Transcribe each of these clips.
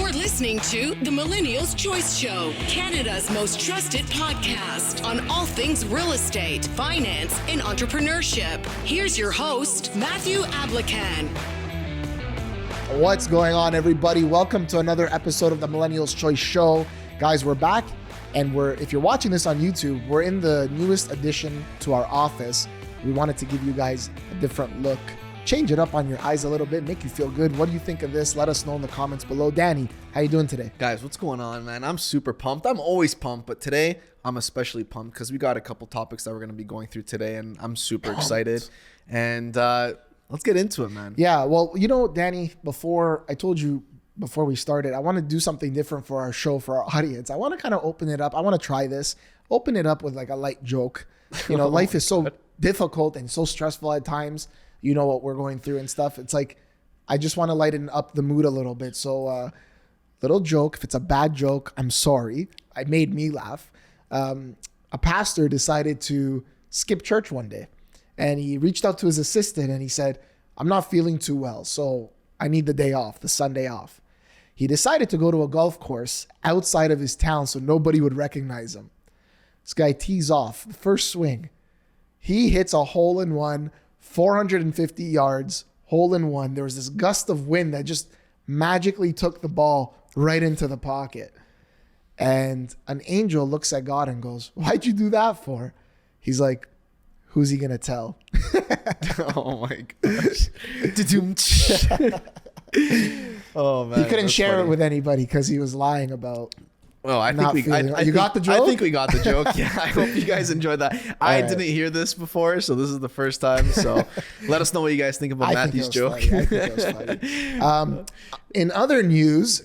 You're listening to the Millennial's Choice Show, Canada's most trusted podcast on all things real estate, finance, and entrepreneurship. Here's your host, Matthew Ablacan. What's going on, everybody? Welcome to another episode of the Millennial's Choice Show. Guys, we're back, and if you're watching this on YouTube, we're in the newest addition to our office. We wanted to give you guys a different look, change it up on your eyes a little bit, make you feel good. What do you think of this? Let us know in the comments below. Danny, how you doing today? Guys, what's going on, man? I'm super pumped. I'm always pumped, but today I'm especially pumped because we got a couple topics that we're going to be going through today, and I'm super excited. And let's get into it, man. Yeah, well, you know, Danny, before we started, I want to do something different for our show, for our audience. I want to kind of open it up. I want to try this. Open it up with like a light joke. You know, life is so difficult and so stressful at times. You know what we're going through and stuff. It's like, I just want to lighten up the mood a little bit. So little joke. If it's a bad joke, I'm sorry. It made me laugh. A pastor decided to skip church one day, and he reached out to his assistant and he said, I'm not feeling too well, so I need the day off, the Sunday off. He decided to go to a golf course outside of his town so nobody would recognize him. This guy tees off. The first swing, he hits a hole-in-one, 450 yards, hole-in-one. There was this gust of wind that just magically took the ball right into the pocket. And an angel looks at God and goes, why'd you do that for? He's like, who's he going to tell? Oh my gosh. Oh man. He couldn't share it with anybody because he was lying about. Well, I think you got the joke? I think we got the joke. Yeah, I hope you guys enjoyed that. I didn't hear this before, so this is the first time. So let us know what you guys think about Matthew's joke. I think it was funny. In other news,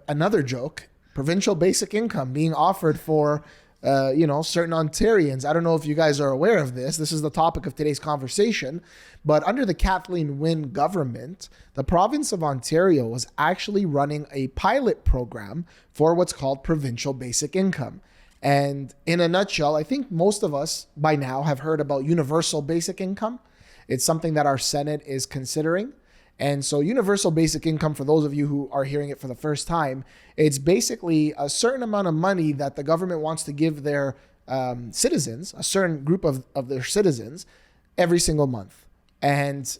another joke, provincial basic income being offered for certain Ontarians. I don't know if you guys are aware of this. This is the topic of today's conversation. But under the Kathleen Wynne government, the province of Ontario was actually running a pilot program for what's called provincial basic income. And in a nutshell, I think most of us by now have heard about universal basic income. It's something that our Senate is considering. And so universal basic income, for those of you who are hearing it for the first time, it's basically a certain amount of money that the government wants to give their citizens, a certain group of their citizens, every single month. And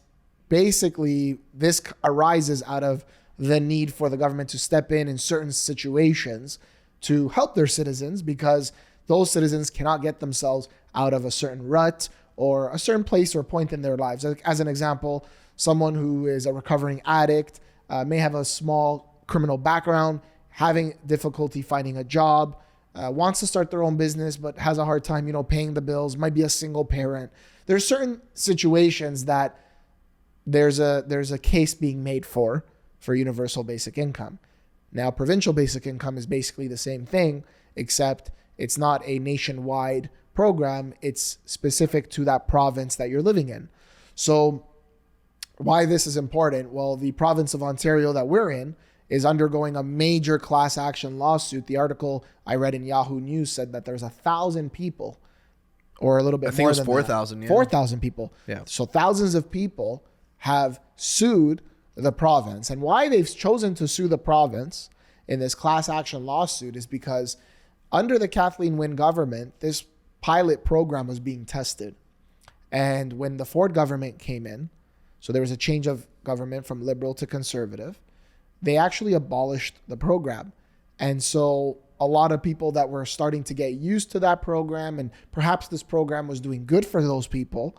basically, this arises out of the need for the government to step in certain situations to help their citizens, because those citizens cannot get themselves out of a certain rut or a certain place or point in their lives. As an example, someone who is a recovering addict may have a small criminal background, having difficulty finding a job, wants to start their own business, but has a hard time, paying the bills, might be a single parent. There's certain situations that there's a case being made for universal basic income. Now, provincial basic income is basically the same thing, except it's not a nationwide program. It's specific to that province that you're living in. So why this is important? Well, the province of Ontario that we're in is undergoing a major class action lawsuit. The article I read in Yahoo News said that there's 1,000 people, or a little bit more than that. I think it was 4,000. Yeah. 4,000 people. Yeah. So thousands of people have sued the province. And why they've chosen to sue the province in this class action lawsuit is because under the Kathleen Wynne government, this pilot program was being tested. And when the Ford government came in, so there was a change of government from liberal to conservative, they actually abolished the program. And so a lot of people that were starting to get used to that program, and perhaps this program was doing good for those people,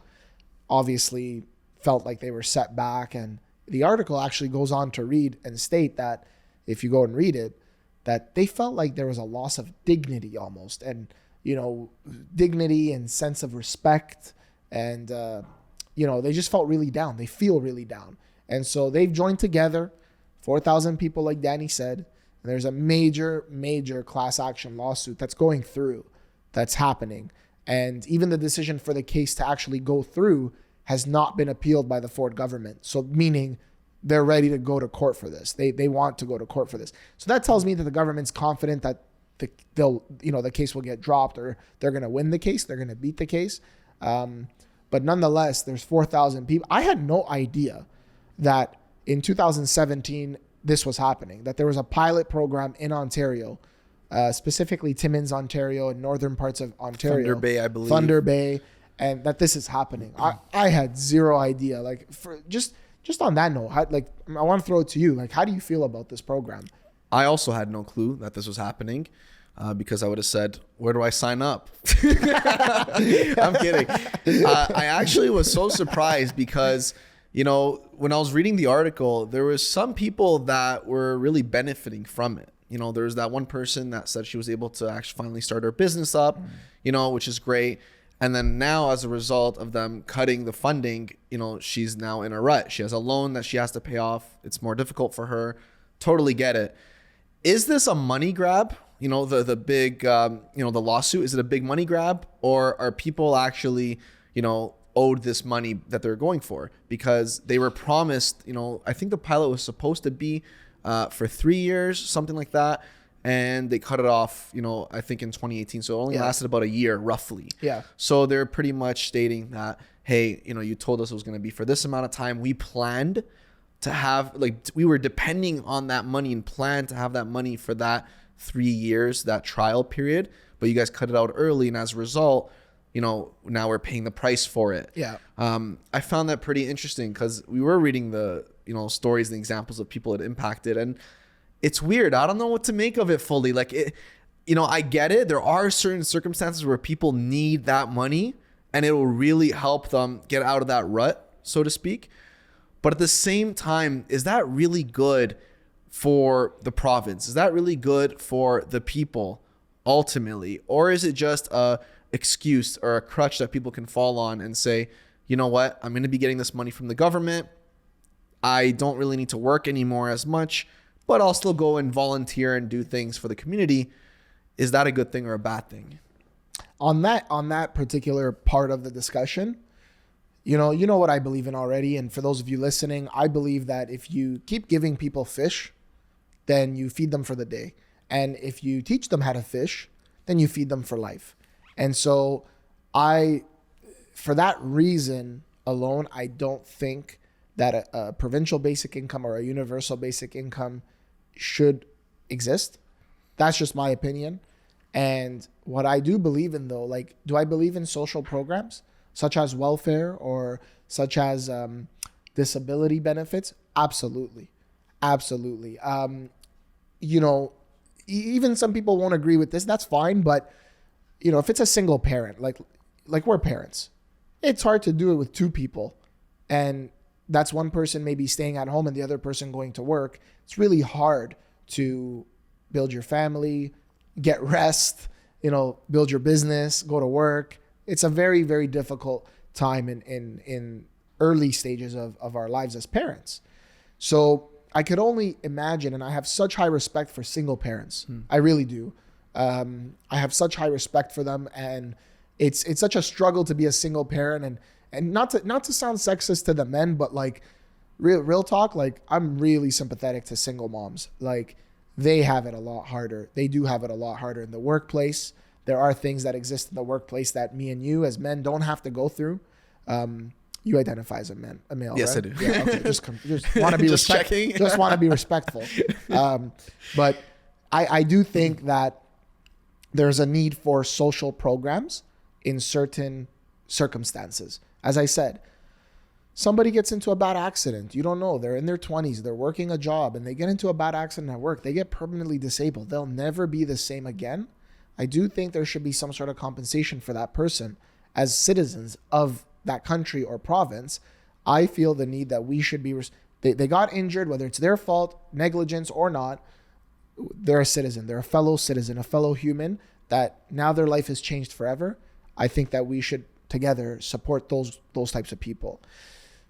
obviously felt like they were set back. And the article actually goes on to read and state that, if you go and read it, that they felt like there was a loss of dignity almost, and dignity and sense of respect, and they just felt really down. They feel really down. And so they've joined together, 4,000 people, like Danny said, and there's a major class action lawsuit that's going through, that's happening. And even the decision for the case to actually go through has not been appealed by the Ford government. So meaning they're ready to go to court for this. They want to go to court for this. So that tells me that the government's confident that the case will get dropped, or they're going to win the case. They're going to beat the case. But nonetheless, there's 4,000 people. I had no idea that in 2017, this was happening, that there was a pilot program in Ontario, specifically Timmins, Ontario, and northern parts of Ontario. Thunder Bay, I believe. Thunder Bay, and that this is happening. I had zero idea. Like, for just on that note, I want to throw it to you. Like, how do you feel about this program? I also had no clue that this was happening. Because I would have said, where do I sign up? I'm kidding. I actually was so surprised because, when I was reading the article, there was some people that were really benefiting from it. There was that one person that said she was able to actually finally start her business up, which is great. And then now, as a result of them cutting the funding, she's now in a rut. She has a loan that she has to pay off. It's more difficult for her. Totally get it. Is this a money grab? The big, the lawsuit, is it a big money grab, or are people actually, owed this money that they're going for? Because they were promised, I think the pilot was supposed to be for 3 years, something like that. And they cut it off, I think in 2018. So it only lasted about a year, roughly. Yeah. So they're pretty much stating that, hey, you told us it was going to be for this amount of time. We planned to have, we were depending on that money and planned to have that money for that 3 years, that trial period, but you guys cut it out early, and as a result, now we're paying the price for it. Yeah. I found that pretty interesting because we were reading the stories and examples of people it impacted, and it's weird. I don't know what to make of it fully. I get it. There are certain circumstances where people need that money, and it will really help them get out of that rut, so to speak. But at the same time, is that really good for the province? Is that really good for the people ultimately? Or is it just a excuse or a crutch that people can fall on and say, you know what, I'm going to be getting this money from the government. I don't really need to work anymore as much, but I'll still go and volunteer and do things for the community. Is that a good thing or a bad thing? On that particular part of the discussion, you know what I believe in already. And for those of you listening, I believe that if you keep giving people fish, then you feed them for the day. And if you teach them how to fish, then you feed them for life. And so for that reason alone, I don't think that a provincial basic income or a universal basic income should exist. That's just my opinion. And what I do believe in, though, do I believe in social programs such as welfare or such as disability benefits? Absolutely. Absolutely. Even some people won't agree with this. That's fine. But, if it's a single parent, like we're parents, it's hard to do it with two people. And that's one person maybe staying at home and the other person going to work. It's really hard to build your family, get rest, build your business, go to work. It's a very, very difficult time in early stages of our lives as parents. So I could only imagine, and I have such high respect for single parents. I really do. I have such high respect for them, and it's such a struggle to be a single parent, and not to sound sexist to the men, but real talk, I'm really sympathetic to single moms. They have it a lot harder. They do have it a lot harder in the workplace. There are things that exist in the workplace that me and you as men don't have to go through. You identify as a male, yes, right? I do. Yeah, okay. Just want to be Just checking. Just want to be respectful. But I do think that there's a need for social programs in certain circumstances. As I said, somebody gets into a bad accident. You don't know. They're in their 20s. They're working a job and they get into a bad accident at work. They get permanently disabled. They'll never be the same again. I do think there should be some sort of compensation for that person as citizens of that country or province. I feel the need that we should be, they got injured, whether it's their fault, negligence or not. They're a citizen. They're a fellow citizen, a fellow human that now their life has changed forever. I think that we should together support those types of people.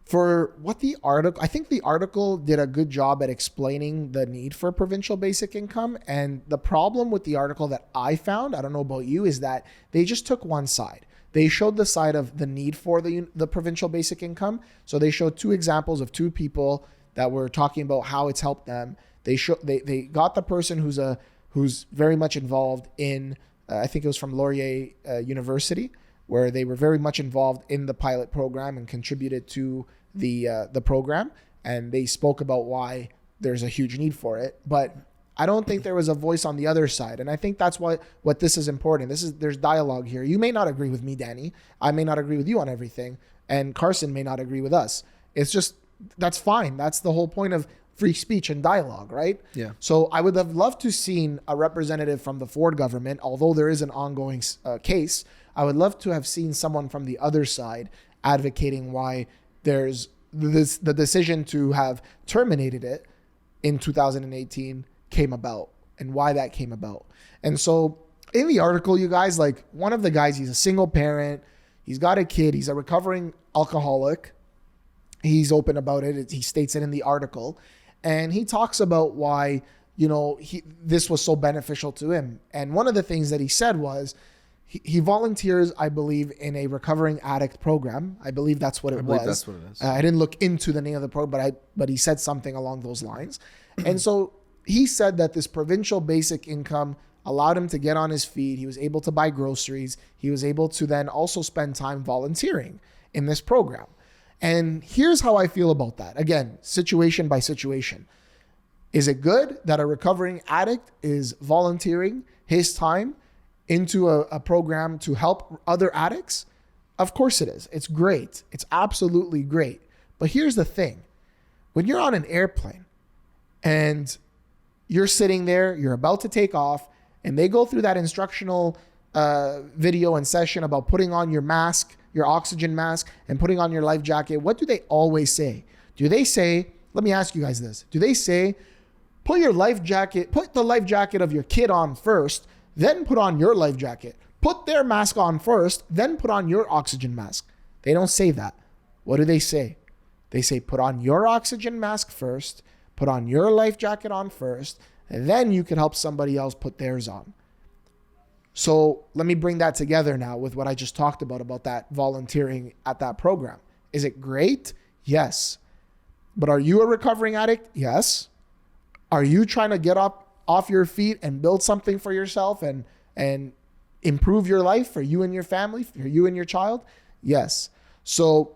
For what I think the article did a good job at explaining the need for provincial basic income. And the problem with the article that I found, I don't know about you, is that they just took one side. They showed the side of the need for the provincial basic income. So they showed two examples of two people that were talking about how it's helped them. They got the person who's very much involved in, I think it was from Laurier University, where they were very much involved in the pilot program and contributed to the program. And they spoke about why there's a huge need for it. But I don't think there was a voice on the other side. And I think that's what this is important. There's dialogue here. You may not agree with me, Danny. I may not agree with you on everything. And Carson may not agree with us. It's just, that's fine. That's the whole point of free speech and dialogue, right? Yeah. So I would have loved to seen a representative from the Ford government, although there is an ongoing case. I would love to have seen someone from the other side advocating why there's the decision to have terminated it in 2018 came about and why that came about. And so in the article, you guys, like one of the guys, he's a single parent. He's got a kid. He's a recovering alcoholic. He's open about it. He states it in the article. And he talks about why, this was so beneficial to him. And one of the things that he said was he volunteers, I believe, in a recovering addict program. I believe that's what it was. That's what it is. I didn't look into the name of the program, but he said something along those lines. And so he said that this provincial basic income allowed him to get on his feet. He was able to buy groceries. He was able to then also spend time volunteering in this program. And here's how I feel about that. Again, situation by situation. Is it good that a recovering addict is volunteering his time into a program to help other addicts? Of course it is. It's great. It's absolutely great. But here's the thing. When you're on an airplane and you're sitting there, you're about to take off, and they go through that instructional video and session about putting on your mask, your oxygen mask, and putting on your life jacket, what do they always say? Do they say, let me ask you guys this. Do they say, put the life jacket of your kid on first, then put on your life jacket. Put their mask on first, then put on your oxygen mask. They don't say that. What do they say? They say, put on your oxygen mask first, put on your life jacket on first, and then you can help somebody else put theirs on. So let me bring that together now with what I just talked about that volunteering at that program. Is it great? Yes. But are you a recovering addict? Yes. Are you trying to get up off your feet and build something for yourself and improve your life for you and your family, for you and your child? Yes. So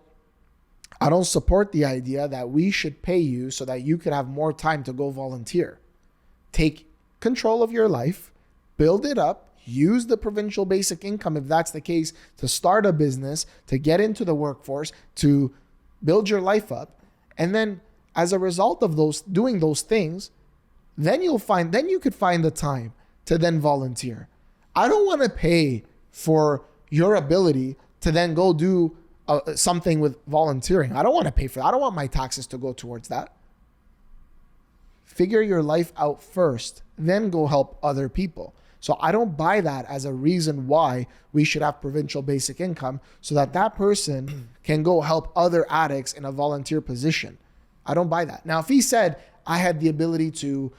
I don't support the idea that we should pay you so that you could have more time to go volunteer. Take control of your life, build it up, use the provincial basic income, if that's the case, to start a business, to get into the workforce, to build your life up. And then as a result of doing those things, then you could find the time to then volunteer. I don't want to pay for your ability to then go do something with volunteering. I don't want to pay for that. I don't want my taxes to go towards that. Figure your life out first, then go help other people. So I don't buy that as a reason why we should have provincial basic income so that person can go help other addicts in a volunteer position. I don't buy that. Now, if he said I had the ability to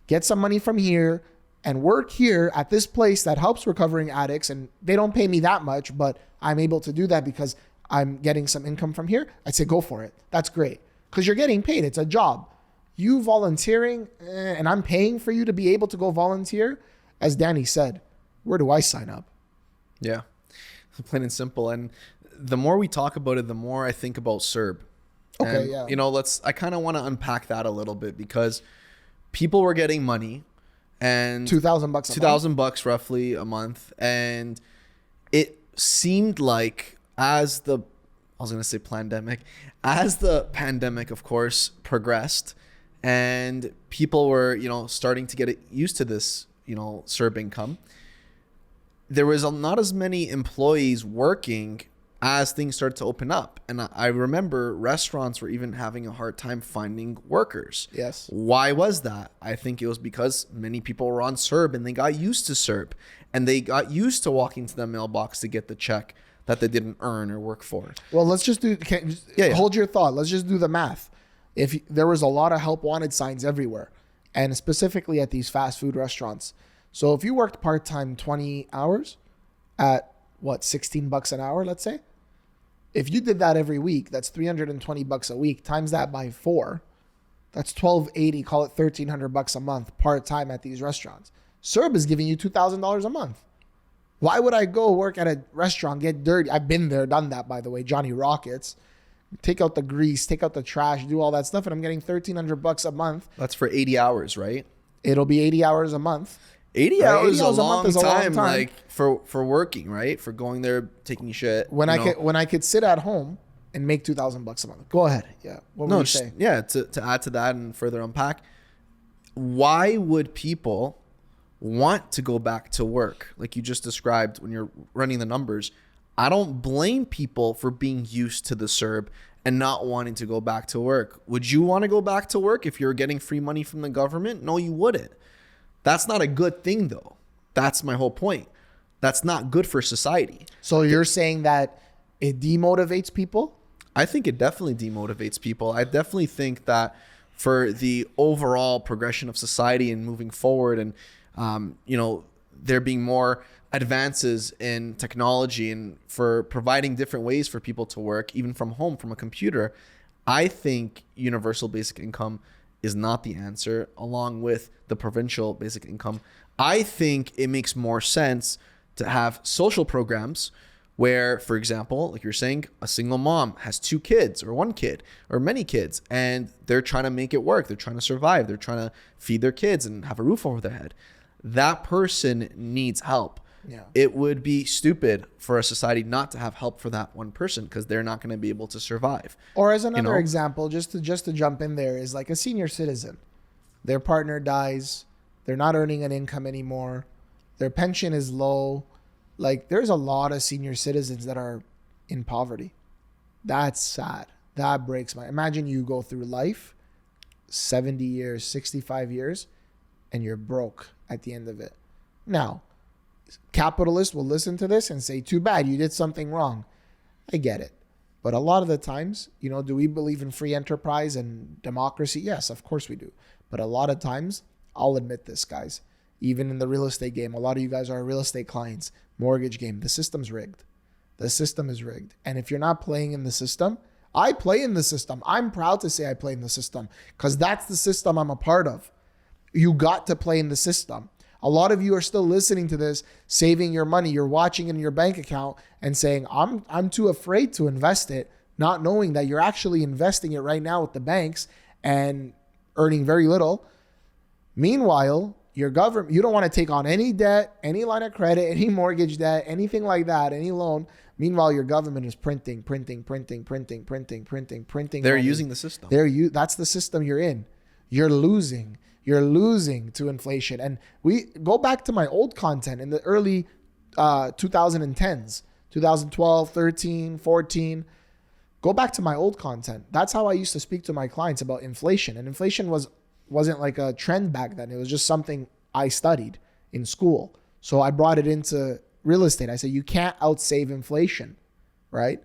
get some money from here and work here at this place that helps recovering addicts and they don't pay me that much, but I'm able to do that because I'm getting some income from here, I'd say go for it. That's great because you're getting paid. It's a job. You volunteering and I'm paying for you to be able to go volunteer. As Danny said, where do I sign up? Yeah, plain and simple. And the more we talk about it, the more I think about CERB. Okay, and, yeah. I kind of want to unpack that a little bit because people were getting money and $2,000 roughly a month. And it seemed like as the pandemic, of course, progressed and people were, starting to get used to this, CERB income, there was not as many employees working as things started to open up. And I remember restaurants were even having a hard time finding workers. Yes. Why was that? I think it was because many people were on CERB and they got used to CERB and they got used to walking to the mailbox to get the check that they didn't earn or work for. Well, let's just hold your thought. Let's just do the math. If there was a lot of help wanted signs everywhere, and specifically at these fast food restaurants. So if you worked part-time 20 hours at $16 an hour, let's say, if you did that every week, that's $320 a week, times that by 4, that's $1,280, call it $1,300 a month part-time at these restaurants. CERB is giving you $2,000 a month. Why would I go work at a restaurant, get dirty? I've been there, done that, by the way, Johnny Rockets, take out the grease, take out the trash, do all that stuff, and I'm getting $1,300 a month. That's for 80 hours, right? It'll be 80 hours a month. 80 hours is a long is a time, like for working, right? For going there, taking shit. When I could sit at home and make $2,000 a month. Go ahead. Yeah. What were you saying? Yeah. To add to that and further unpack, why would people want to go back to work, like you just described when you're running the numbers? I don't blame people for being used to the CERB and not wanting to go back to work. Would you want to go back to work if you're getting free money from the government? No, you wouldn't. That's not a good thing, though. That's my whole point. That's not good for society. So you're saying that it demotivates people? I think it definitely demotivates people. I definitely think that for the overall progression of society and moving forward, and there being more advances in technology and for providing different ways for people to work, even from home, from a computer, I think universal basic income is not the answer, along with the provincial basic income. I think it makes more sense to have social programs where, for example, like you're saying, a single mom has 2 kids or 1 kid or many kids, and they're trying to make it work. They're trying to survive. They're trying to feed their kids and have a roof over their head. That person needs help. Yeah. It would be stupid for a society not to have help for that one person because they're not going to be able to survive. Or as another example, just to jump in there, is like a senior citizen. Their partner dies. They're not earning an income anymore. Their pension is low. Like, there's a lot of senior citizens that are in poverty. That's sad. That breaks my... Imagine you go through life, 70 years, 65 years, and you're broke at the end of it. Now, capitalists will listen to this and say, too bad, you did something wrong. I get it. But a lot of the times, do we believe in free enterprise and democracy? Yes, of course we do. But a lot of times, I'll admit this, guys, even in the real estate game, a lot of you guys are real estate clients, mortgage game, the system's rigged. The system is rigged. And if you're not playing in the system, I play in the system. I'm proud to say I play in the system because that's the system I'm a part of. You got to play in the system. A lot of you are still listening to this, saving your money. You're watching it in your bank account and saying, I'm too afraid to invest it, not knowing that you're actually investing it right now with the banks and earning very little. Meanwhile, your government, you don't want to take on any debt, any line of credit, any mortgage debt, anything like that, any loan. Meanwhile, your government is printing. They're money. using the system. That's the system you're in. You're losing to inflation. And we go back to my old content in the early 2010s, 2012, 13, 14. Go back to my old content. That's how I used to speak to my clients about inflation. And inflation wasn't like a trend back then. It was just something I studied in school. So I brought it into real estate. I said, you can't outsave inflation, right?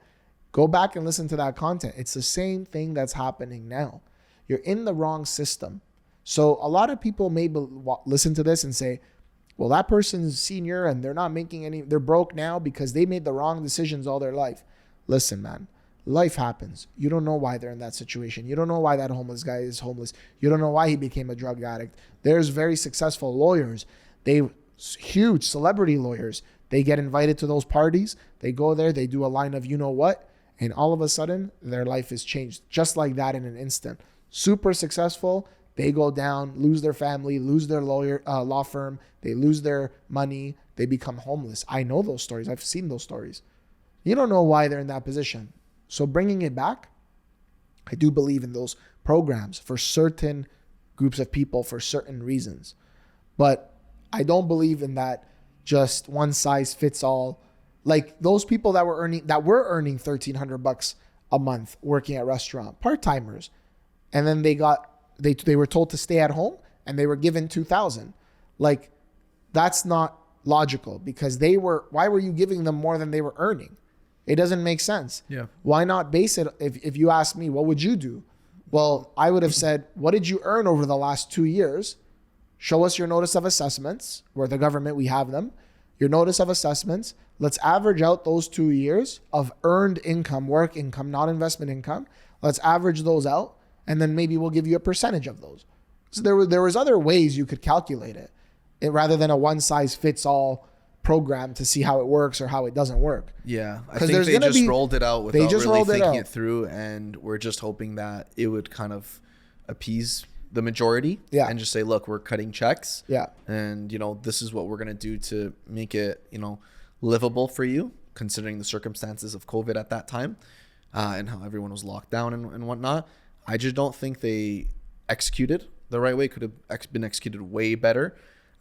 Go back and listen to that content. It's the same thing that's happening now. You're in the wrong system. So a lot of people may listen to this and say, well, that person's senior and they're not making they're broke now because they made the wrong decisions all their life. Listen, man, life happens. You don't know why they're in that situation. You don't know why that homeless guy is homeless. You don't know why he became a drug addict. There's very successful lawyers. Huge celebrity lawyers. They get invited to those parties. They go there, they do a line of you know what, and all of a sudden their life is changed just like that in an instant. Super successful. They go down, lose their family, lose their law firm. They lose their money. They become homeless. I know those stories. I've seen those stories. You don't know why they're in that position. So bringing it back, I do believe in those programs for certain groups of people for certain reasons. But I don't believe in that just one size fits all. Like those people that were earning $1,300 a month working at restaurant, part-timers, and then they were told to stay at home and they were given $2,000. Like, that's not logical because why were you giving them more than they were earning? It doesn't make sense. Yeah. Why not base it? If you ask me, what would you do? Well, I would have said, what did you earn over the last 2 years? Show us your notice of assessments, where the government, we have them. Your notice of assessments. Let's average out those 2 years of earned income, work income, not investment income. Let's average those out. And then maybe we'll give you a percentage of those. So there was other ways you could calculate it rather than a one size fits all program to see how it works or how it doesn't work. Yeah, I 'Cause think there's they gonna just be- rolled it out they without just really rolled it thinking out. it through, and we're just hoping that it would kind of appease the majority, Yeah. and just say, look, we're cutting checks, Yeah. and this is what we're gonna do to make it livable for you, considering the circumstances of COVID at that time, and how everyone was locked down and whatnot. I just don't think they executed the right way. Could have been executed way better.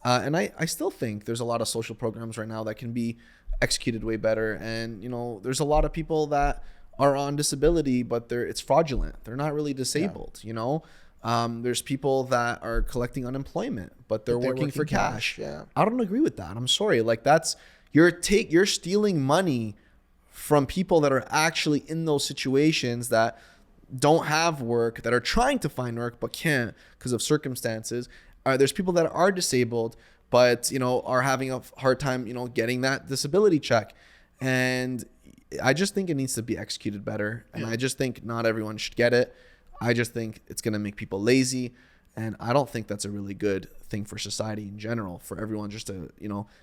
And I still think there's a lot of social programs right now that can be executed way better. And, there's a lot of people that are on disability, but it's fraudulent. They're not really disabled, There's people that are collecting unemployment, but they're working for cash. Yeah. I don't agree with that. I'm sorry. Like you're stealing money from people that are actually in those situations that don't have work, that are trying to find work but can't because of circumstances. There's people that are disabled but are having a hard time getting that disability check, and I just think it needs to be executed better. And I just think not everyone should get it. I just think it's going to make people lazy, and I don't think that's a really good thing for society in general, for everyone just to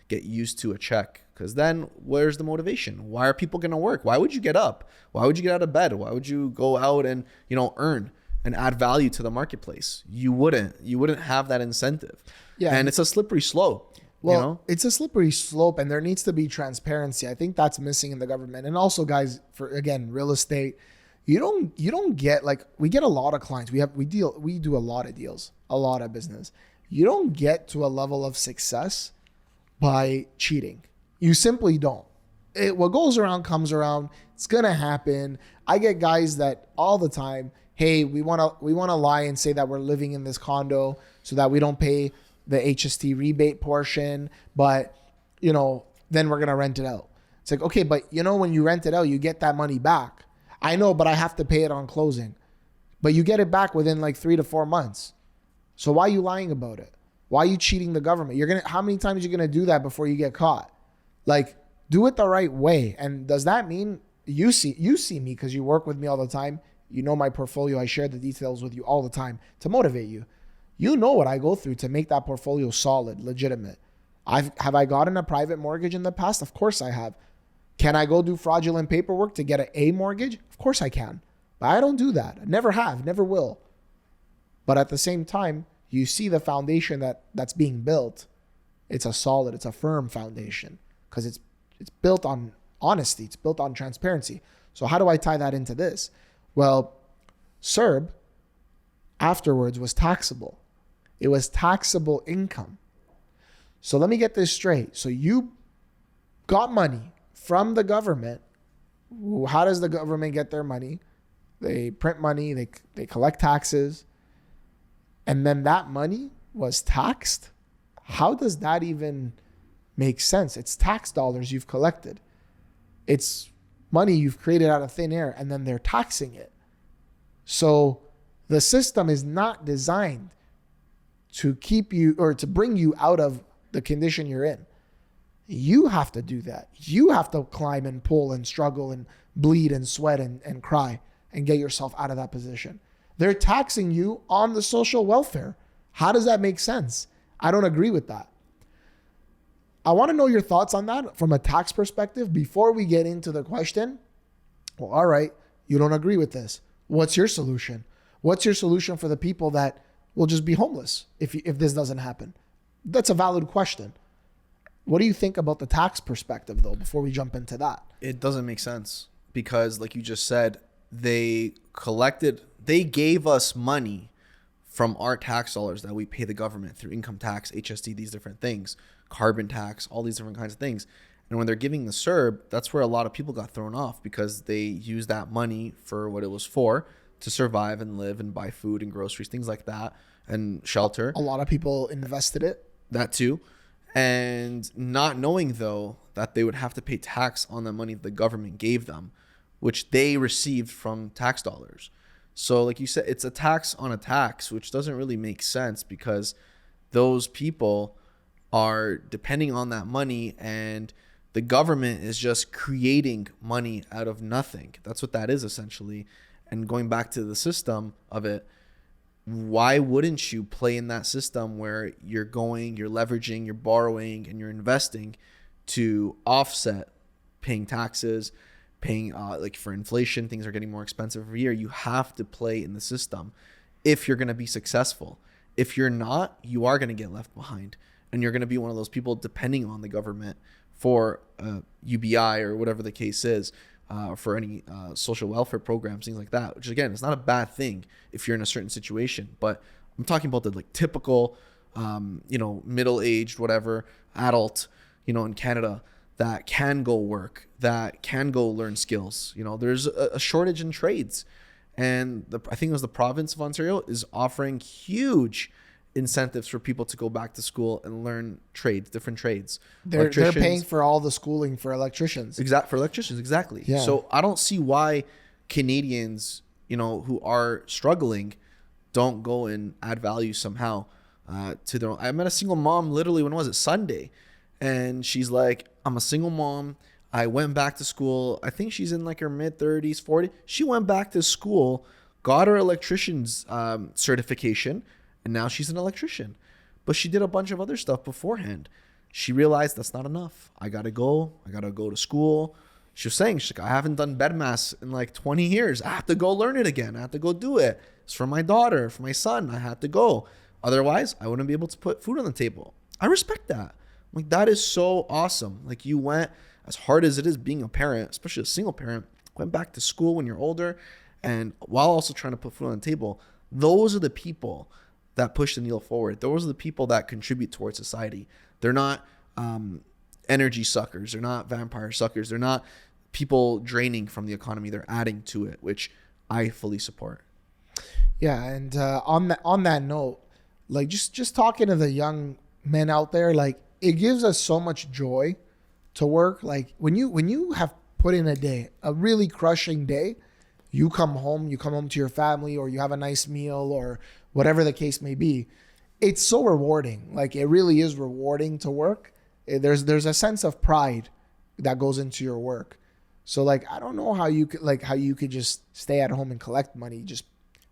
get used to a check, because then where's the motivation? Why are people going to work? Why would you get up? Why would you get out of bed? Why would you go out and earn and add value to the marketplace? You wouldn't have that incentive. Yeah, and it's a slippery slope. Well, it's a slippery slope, and there needs to be transparency. I think that's missing in the government. And also, guys, for again, real estate, you don't get, like, we get a lot of clients. We do a lot of deals, a lot of business. You don't get to a level of success by cheating. You simply don't. What goes around comes around. It's gonna happen. I get guys that all the time, hey, we wanna lie and say that we're living in this condo so that we don't pay the HST rebate portion, but then we're gonna rent it out. It's like, okay, but when you rent it out, you get that money back. I know, but I have to pay it on closing. But you get it back within like 3 to 4 months. So why are you lying about it? Why are you cheating the government? How many times are you gonna do that before you get caught? Like, do it the right way. And does that mean you see me because you work with me all the time? You know my portfolio. I share the details with you all the time to motivate you. You know what I go through to make that portfolio solid, legitimate. Have I gotten a private mortgage in the past? Of course I have. Can I go do fraudulent paperwork to get an A mortgage? Of course I can. But I don't do that. I never have, never will. But at the same time, you see the foundation that's being built. It's a firm foundation because it's built on honesty. It's built on transparency. So how do I tie that into this? Well, CERB afterwards was taxable. It was taxable income. So let me get this straight. So you got money from the government. How does the government get their money? They print money, they collect taxes, and then that money was taxed? How does that even make sense? It's tax dollars you've collected. It's money you've created out of thin air, and then they're taxing it. So the system is not designed to keep you or to bring you out of the condition you're in. You have to do that. You have to climb and pull and struggle and bleed and sweat and cry and get yourself out of that position. They're taxing you on the social welfare. How does that make sense? I don't agree with that. I want to know your thoughts on that from a tax perspective before we get into the question. Well, all right, you don't agree with this. What's your solution? What's your solution for the people that will just be homeless if this doesn't happen? That's a valid question. What do you think about the tax perspective, though, before we jump into that? It doesn't make sense because, like you just said, they gave us money from our tax dollars that we pay the government through income tax, HST, these different things, carbon tax, all these different kinds of things. And when they're giving the CERB, that's where a lot of people got thrown off because they used that money for what it was for, to survive and live and buy food and groceries, things like that, and shelter. A lot of people invested it. That too. And not knowing, though, that they would have to pay tax on the money the government gave them, which they received from tax dollars. So like you said, it's a tax on a tax, which doesn't really make sense because those people are depending on that money and the government is just creating money out of nothing. That's what that is essentially. And going back to the system of it, why wouldn't you play in that system where you're leveraging, you're borrowing, and you're investing to offset paying taxes, paying like for inflation, things are getting more expensive every year. You have to play in the system if you're going to be successful. If you're not, you are going to get left behind, and you're going to be one of those people depending on the government for UBI or whatever the case is, for any social welfare programs, things like that, which again, it's not a bad thing if you're in a certain situation. But I'm talking about the like typical, middle-aged, whatever, adult, in Canada that can go work, that can go learn skills. There's a shortage in trades. And I think it was the province of Ontario is offering huge incentives for people to go back to school and learn trades, different trades. They're paying for all the schooling for electricians. For electricians, exactly. Yeah. So I don't see why Canadians, who are struggling, don't go and add value somehow to their own. I met a single mom literally, when was it? Sunday. And she's like, I'm a single mom. I went back to school. I think she's in like her mid 30s, 40. She went back to school, got her electrician's certification, and now she's an electrician. But she did a bunch of other stuff beforehand. She realized that's not enough. I got to go to school. She was saying, she's like, I haven't done bed mass in like 20 years. I have to go learn it again. I have to go do it. It's for my daughter, for my son. I had to go. Otherwise, I wouldn't be able to put food on the table. I respect that. Like, that is so awesome. Like, you went, as hard as it is being a parent, especially a single parent, went back to school when you're older, and while also trying to put food on the table. Those are the people that push the needle forward. Those are the people that contribute towards society. They're not energy suckers. They're not vampire suckers. They're not people draining from the economy. They're adding to it, which I fully support. Yeah, and on that note, like just talking to the young men out there, like, it gives us so much joy to work. Like when you have put in a day, a really crushing day, you come home to your family, or you have a nice meal, or whatever the case may be. It's so rewarding. Like, it really is rewarding to work. There's a sense of pride that goes into your work. So like, I don't know how you could just stay at home and collect money. Just,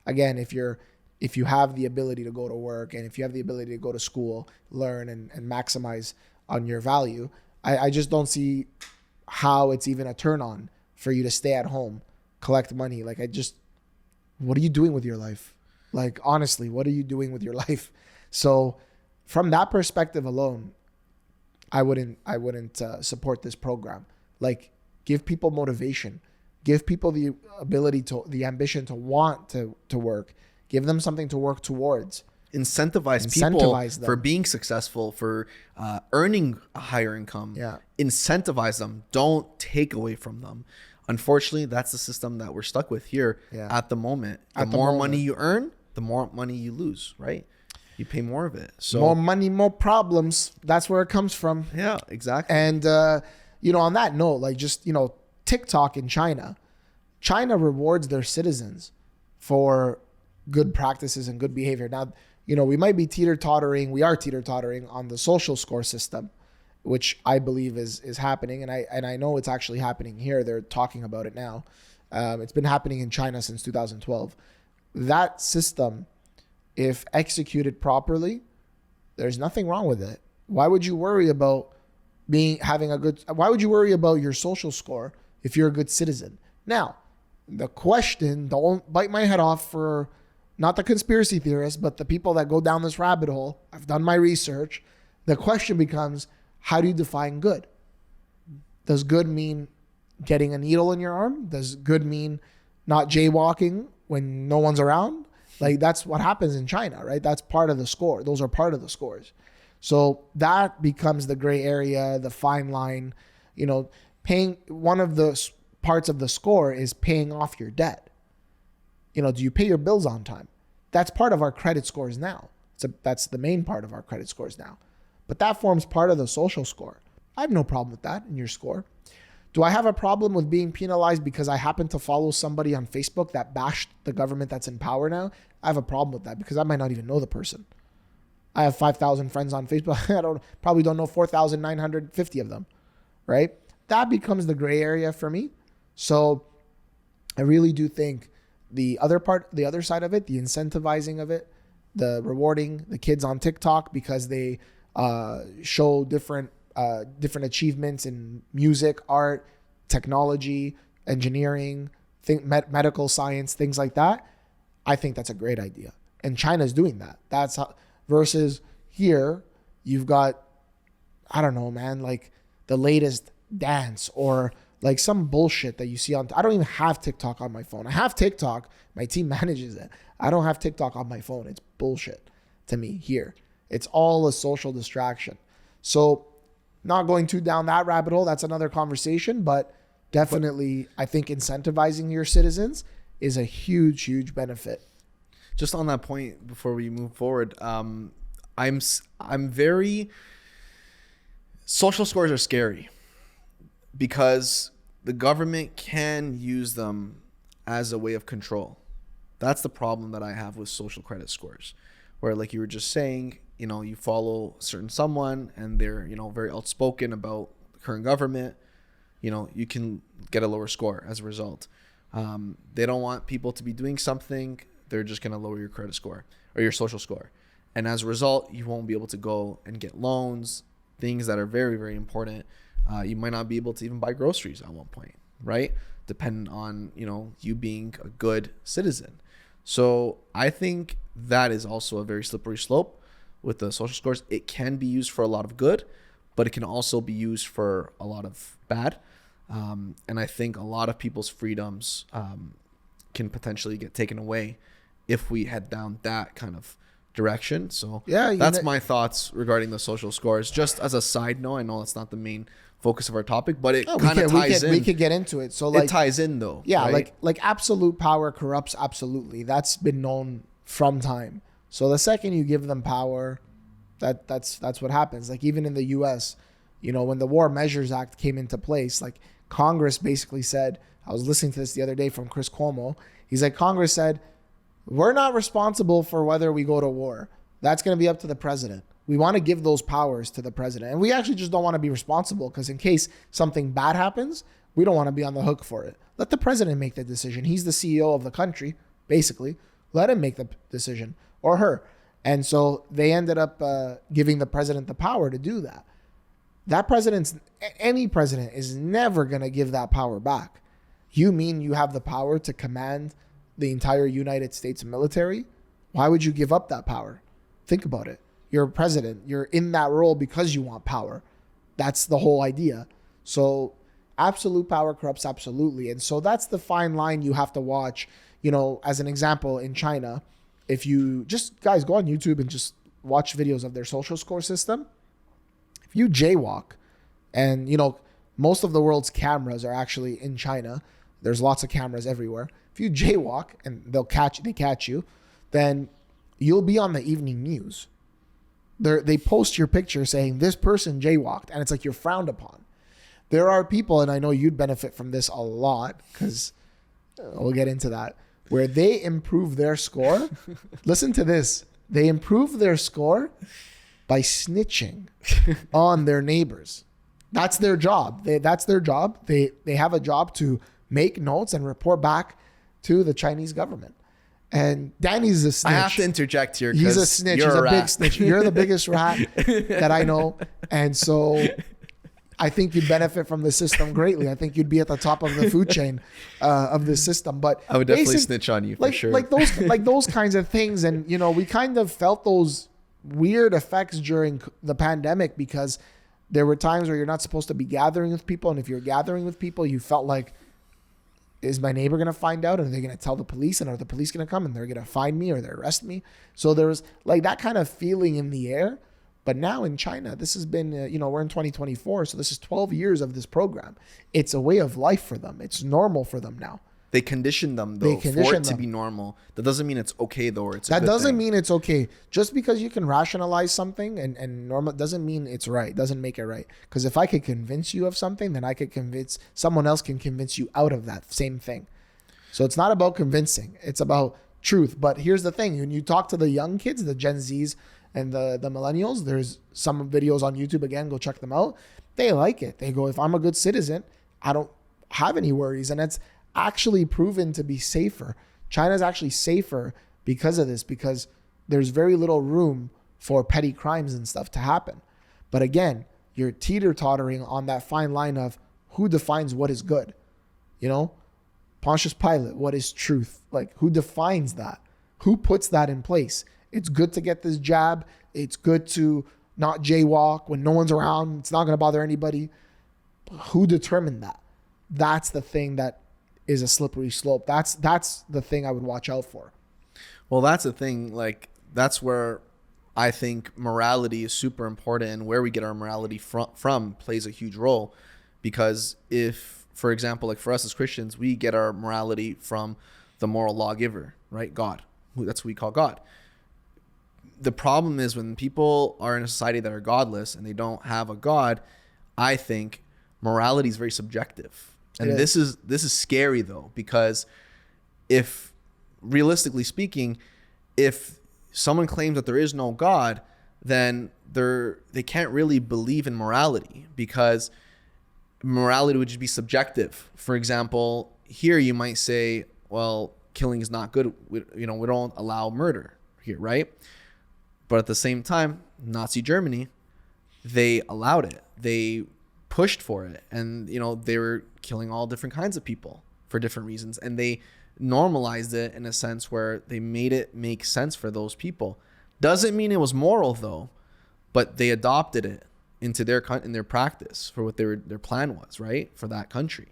again, if you have the ability to go to work, and if you have the ability to go to school, learn and maximize on your value, I just don't see how it's even a turn on for you to stay at home, collect money. Like, what are you doing with your life? Like, honestly, what are you doing with your life? So from that perspective alone, I wouldn't support this program. Like, give people motivation, give people the ability the ambition to want to work, give them something to work towards. Incentivize people for being successful, for earning a higher income. Yeah. Incentivize them. Don't take away from them. Unfortunately, that's the system that we're stuck with here at the moment. The more money you earn, the more money you lose, right? You pay more of it. So more money, more problems. That's where it comes from. Yeah, exactly. And, on that note, like, just, TikTok in China rewards their citizens for good practices and good behavior. Now, we might be we are teeter-tottering on the social score system, which I believe is happening. And I know it's actually happening here. They're talking about it now. It's been happening in China since 2012. That system, if executed properly, there's nothing wrong with it. Why would you worry about why would you worry about your social score if you're a good citizen? Now, the question, don't bite my head off for not the conspiracy theorists, but the people that go down this rabbit hole. I've done my research. The question becomes, how do you define good? Does good mean getting a needle in your arm? Does good mean not jaywalking when no one's around? Like, that's what happens in China, right? That's part of the score. Those are part of the scores. So that becomes the gray area, the fine line. Paying, one of the parts of the score is paying off your debt. Do you pay your bills on time? That's part of our credit scores now. That's the main part of our credit scores now. But that forms part of the social score. I have no problem with that in your score. Do I have a problem with being penalized because I happen to follow somebody on Facebook that bashed the government that's in power now? I have a problem with that because I might not even know the person. I have 5,000 friends on Facebook. I probably don't know 4,950 of them, right? That becomes the gray area for me. So I really do think the other side of it, the incentivizing of it, the rewarding the kids on TikTok because they show different different achievements in music, art, technology, engineering, medical science, things like that, I think that's a great idea. And China's doing that. That's how, versus here, you've got, I don't know, man, like the latest dance or like some bullshit that you see on, I don't even have TikTok on my phone. I have TikTok. My team manages it. I don't have TikTok on my phone. It's bullshit to me here. It's all a social distraction. So not going too down that rabbit hole. That's another conversation, but definitely I think incentivizing your citizens is a huge, huge benefit. Just on that point, before we move forward, I'm very, social scores are scary because the government can use them as a way of control. That's the problem that I have with social credit scores, where like you were just saying, you know, you follow a certain someone and they're, you know, very outspoken about the current government, you know, you can get a lower score as a result. They don't want people to be doing something. They're just going to lower your credit score or your social score. And as a result, you won't be able to go and get loans, things that are very, very important. You might not be able to even buy groceries at one point, right? Depending on, you know, you being a good citizen. So I think that is also a very slippery slope with the social scores. It can be used for a lot of good, but it can also be used for a lot of bad. And I think a lot of people's freedoms can potentially get taken away if we head down that kind of direction. So yeah, that's my thoughts regarding the social scores. Just as a side note, I know that's not the main focus of our topic, but it kind of ties in. We could get into it. So like, it ties in though. Yeah, right? like absolute power corrupts absolutely. That's been known from time. So the second you give them power, that's what happens. Like even in the US, you know, when the War Measures Act came into place, like Congress basically said, I was listening to this the other day from Chris Cuomo. He's like, Congress said, we're not responsible for whether we go to war. That's going to be up to the president. We want to give those powers to the president. And we actually just don't want to be responsible because in case something bad happens, we don't want to be on the hook for it. Let the president make the decision. He's the CEO of the country, basically. Let him make the decision, or her. And so they ended up giving the president the power to do that. Any president is never going to give that power back. You mean you have the power to command the entire United States military? Why would you give up that power? Think about it. You're a president. You're in that role because you want power. That's the whole idea. So absolute power corrupts absolutely. And so that's the fine line you have to watch. You know, as an example, in China, if you just, guys, go on YouTube and just watch videos of their social score system. If you jaywalk, and, you know, most of the world's cameras are actually in China. There's lots of cameras everywhere. If you jaywalk and they catch you, then you'll be on the evening news. They post your picture saying this person jaywalked, and it's like you're frowned upon. There are people, and I know you'd benefit from this a lot because we'll get into that, where they improve their score. Listen to this. They improve their score by snitching on their neighbors. That's their job. That's their job. They have a job to make notes and report back to the Chinese government. And Danny's a snitch. I have to interject here. He's a snitch. He's a big snitch. You're the biggest rat that I know. And so I think you'd benefit from the system greatly. I think you'd be at the top of the food chain of the system. But I would definitely snitch on you for sure. Like those kinds of things. And, you know, we kind of felt those weird effects during the pandemic because there were times where you're not supposed to be gathering with people. And if you're gathering with people, you felt like, is my neighbor going to find out? And are they going to tell the police? And are the police going to come and they're going to find me or they arrest me? So there was like that kind of feeling in the air. But now in China, this has been, you know, we're in 2024. So this is 12 years of this program. It's a way of life for them. It's normal for them now. They condition them, though, for it to be normal. That doesn't mean it's okay, though, or it's a good thing. That doesn't mean it's okay. Just because you can rationalize something and normal doesn't mean it's right. Doesn't make it right. Because if I could convince you of something, then I could convince someone else can convince you out of that same thing. So it's not about convincing. It's about truth. But here's the thing. When you talk to the young kids, the Gen Zs and the millennials, there's some videos on YouTube. Again, go check them out. They like it. They go, if I'm a good citizen, I don't have any worries. And it's actually proven to be safer. China's actually safer because of this, because there's very little room for petty crimes and stuff to happen. But again, you're teeter-tottering on that fine line of who defines what is good. You know, Pontius Pilate, what is truth? Like, who defines that? Who puts that in place? It's good to get this jab. It's good to not jaywalk when no one's around. It's not going to bother anybody. Who determined that? That's the thing that is a slippery slope. That's the thing I would watch out for. Well, that's the thing. Like, that's where I think morality is super important, and where we get our morality from plays a huge role. Because if, for example, like for us as Christians, we get our morality from the moral lawgiver, right? God. That's what we call God. The problem is when people are in a society that are godless and they don't have a God, I think morality is very subjective. And this is scary though, because if realistically speaking, if someone claims that there is no God, then they can't really believe in morality, because morality would just be subjective. For example, here you might say, well, killing is not good. We don't allow murder here, right? But at the same time, Nazi Germany, they allowed it. They pushed for it. And, they were killing all different kinds of people for different reasons. And they normalized it in a sense where they made it make sense for those people. Doesn't mean it was moral though, but they adopted it into in their practice for what their plan was, right? For that country.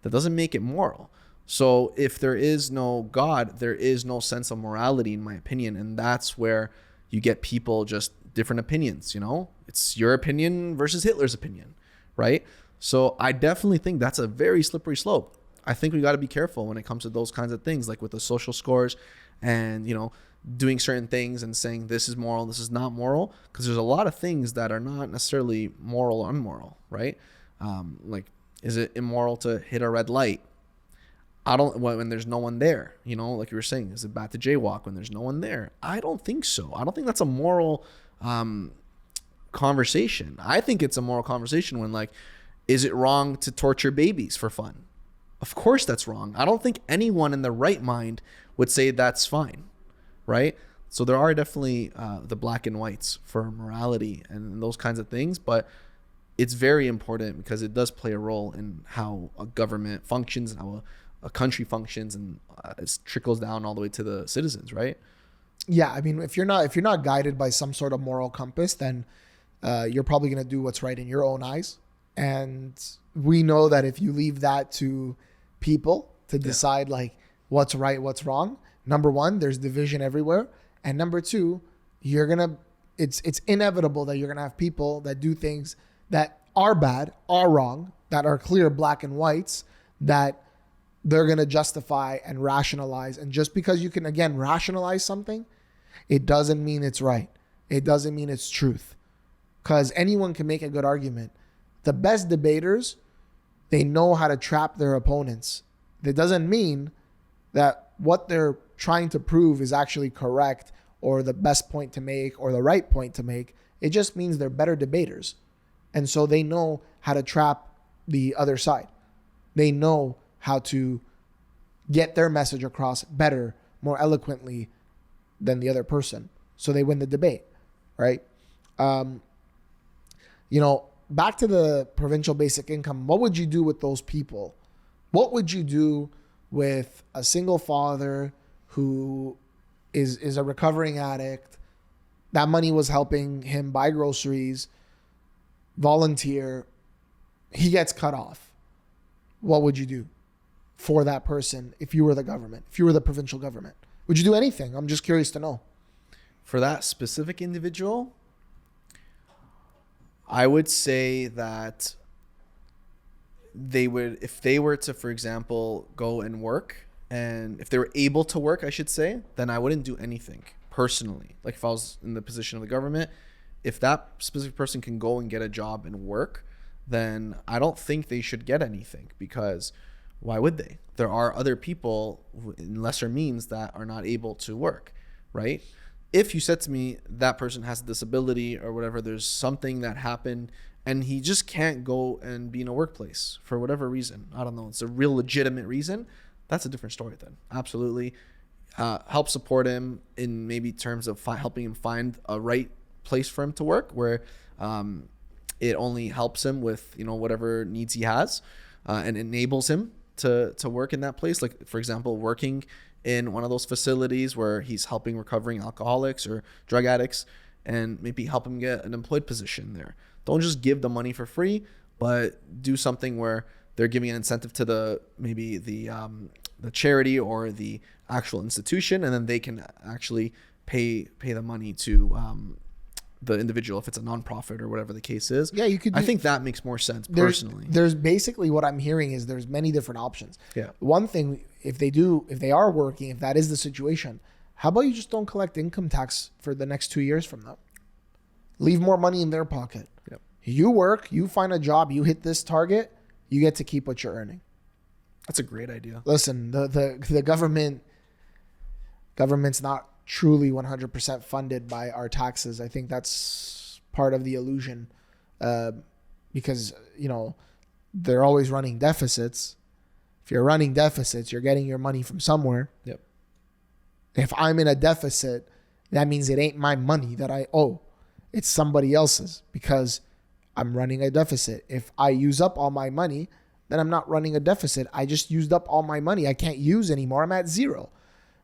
That doesn't make it moral. So if there is no God, there is no sense of morality, in my opinion. And that's where you get people just different opinions, It's your opinion versus Hitler's opinion, right? So I definitely think that's a very slippery slope. I think we got to be careful when it comes to those kinds of things, like with the social scores and, doing certain things and saying this is moral, this is not moral, because there's a lot of things that are not necessarily moral or unmoral, right? Like, is it immoral to hit a red light? When there's no one there, like you were saying, is it bad to jaywalk when there's no one there? I don't think so. I don't think that's a moral conversation. I think it's a moral conversation when, like, is it wrong to torture babies for fun? Of course that's wrong. I don't think anyone in their right mind would say that's fine, right? So there are definitely the black and whites for morality and those kinds of things, but it's very important because it does play a role in how a government functions and how a country functions, and it trickles down all the way to the citizens, right? Yeah, I mean, if you're not guided by some sort of moral compass, then you're probably going to do what's right in your own eyes. And we know that if you leave that to people to decide like what's right, what's wrong, number one, there's division everywhere, and number two, it's inevitable that you're gonna have people that do things that are bad, are wrong, that are clear black and whites, that they're gonna justify and rationalize. And just because you can, again, rationalize something, it doesn't mean it's right. It doesn't mean it's truth, because anyone can make a good argument. The best debaters, they know how to trap their opponents. That doesn't mean that what they're trying to prove is actually correct or the best point to make or the right point to make. It just means they're better debaters. And so they know how to trap the other side. They know how to get their message across better, more eloquently than the other person. So they win the debate, right? Back to the provincial basic income, what would you do with those people? What would you do with a single father who is a recovering addict? That money was helping him buy groceries, volunteer. He gets cut off. What would you do for that person if you were the government, if you were the provincial government? Would you do anything? I'm just curious to know. For that specific individual, I would say that if they were to, for example, go and work, and if they were able to work, I should say, then I wouldn't do anything personally. Like if I was in the position of the government, if that specific person can go and get a job and work, then I don't think they should get anything, because why would they? There are other people in lesser means that are not able to work, right? If you said to me that person has a disability or whatever, there's something that happened and he just can't go and be in a workplace for whatever reason, I don't know, it's a real legitimate reason, that's a different story then. Absolutely. Help support him in maybe terms of helping him find a right place for him to work, where it only helps him with, whatever needs he has, and enables him to work in that place. Like, for example, working in one of those facilities where he's helping recovering alcoholics or drug addicts, and maybe help him get an employed position there. Don't just give the money for free, but do something where they're giving an incentive to the charity or the actual institution, and then they can actually pay the money to the individual if it's a nonprofit or whatever the case is. Yeah, you could. I think that makes more sense personally. There's basically what I'm hearing is there's many different options. Yeah. One thing, if they are working, if that is the situation, how about you just don't collect income tax for the next 2 years from them? Leave more money in their pocket. Yep. You work, you find a job, you hit this target, you get to keep what you're earning. That's a great idea. Listen, the government's not truly 100% funded by our taxes. I think that's part of the illusion, because they're always running deficits. If you're running deficits, you're getting your money from somewhere. Yep. If I'm in a deficit, that means it ain't my money that I owe. It's somebody else's, because I'm running a deficit. If I use up all my money, then I'm not running a deficit. I just used up all my money. I can't use anymore. I'm at zero.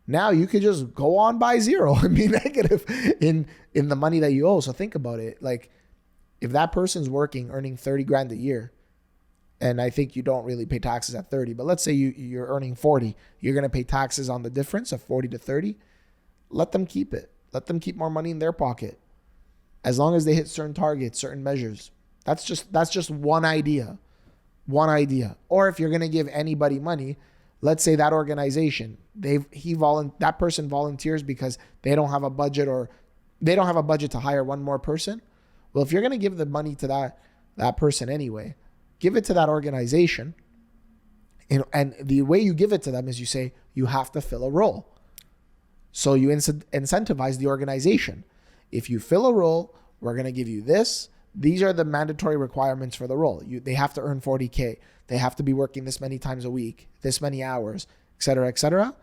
Now you could just go on by zero and be negative in the money that you owe. So think about it. Like, if that person's working, earning 30 grand a year, and I think you don't really pay taxes at 30, but let's say you're earning 40, you're going to pay taxes on the difference of 40 to 30. Let them keep it. Let them keep more money in their pocket. As long as they hit certain targets, certain measures. That's just one idea. One idea. Or if you're going to give anybody money, let's say that organization, that person volunteers because they don't have a budget, or they don't have a budget to hire one more person. Well, if you're going to give the money to that person anyway, give it to that organization. And the way you give it to them is you say, you have to fill a role. So you incentivize the organization. If you fill a role, we're going to give you this. These are the mandatory requirements for the role. They have to earn 40K. They have to be working this many times a week, this many hours, et cetera, et cetera.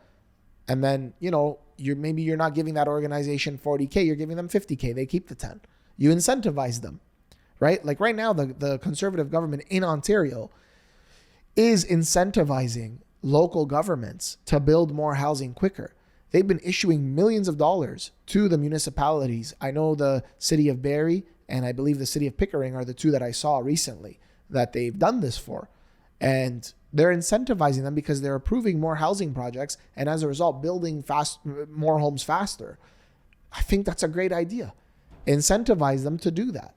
And then, you're not giving that organization 40K. You're giving them 50K. They keep the 10. You incentivize them, right? Like right now, the conservative government in Ontario is incentivizing local governments to build more housing quicker. They've been issuing millions of dollars to the municipalities. I know the city of Barrie and I believe the city of Pickering are the two that I saw recently that they've done this for. And they're incentivizing them because they're approving more housing projects and as a result, building more homes faster. I think that's a great idea. Incentivize them to do that.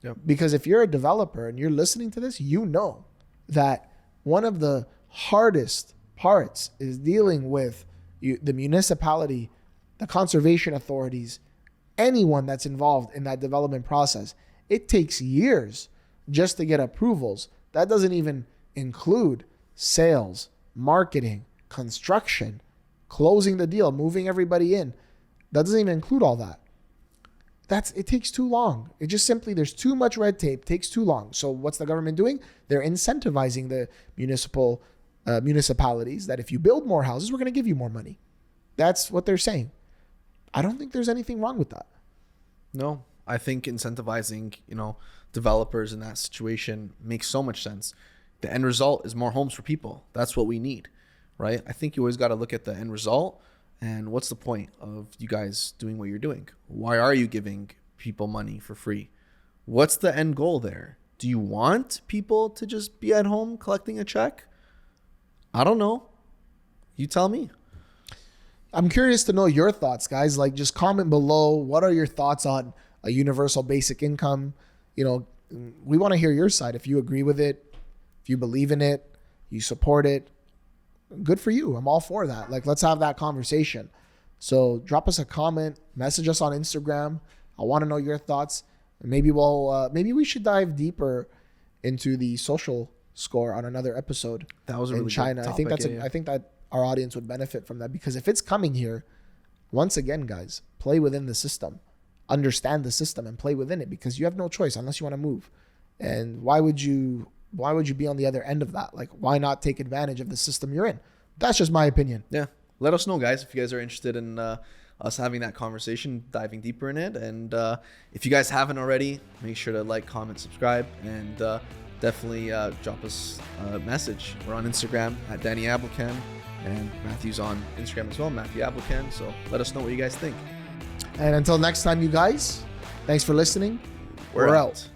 Yep. Because if you're a developer and you're listening to this, you know that one of the hardest parts is dealing with the municipality, the conservation authorities, anyone that's involved in that development process. It takes years just to get approvals. That doesn't even include sales, marketing, construction, closing the deal, moving everybody in. That doesn't even include all that. It takes too long. It just simply, there's too much red tape, takes too long. So what's the government doing? They're incentivizing the municipalities that if you build more houses, we're going to give you more money. That's what they're saying. I don't think there's anything wrong with that. No, I think incentivizing, developers in that situation makes so much sense. The end result is more homes for people. That's what we need, right? I think you always got to look at the end result. And what's the point of you guys doing what you're doing? Why are you giving people money for free? What's the end goal there? Do you want people to just be at home collecting a check? I don't know. You tell me. I'm curious to know your thoughts, guys. Like, just comment below. What are your thoughts on a universal basic income? We want to hear your side. If you agree with it, if you believe in it, you support it, good for you. I'm all for that. Like, let's have that conversation. So drop us a comment, message us on Instagram. I want to know your thoughts. Maybe maybe we should dive deeper into the social score on another episode. That was a really China. good I think topic, I think that our audience would benefit from that, because if it's coming here, once again, guys, play within the system, understand the system and play within it, because you have no choice unless you want to move. And why would you be on the other end of that? Like, why not take advantage of the system you're in? That's just my opinion. Yeah. Let us know, guys, if you guys are interested in us having that conversation, diving deeper in it. And if you guys haven't already, make sure to like, comment, subscribe, and definitely drop us a message. We're on Instagram at Danny Abelcan, and Matthew's on Instagram as well, Matthew Abelcan. So let us know what you guys think. And until next time, you guys, thanks for listening. We're out.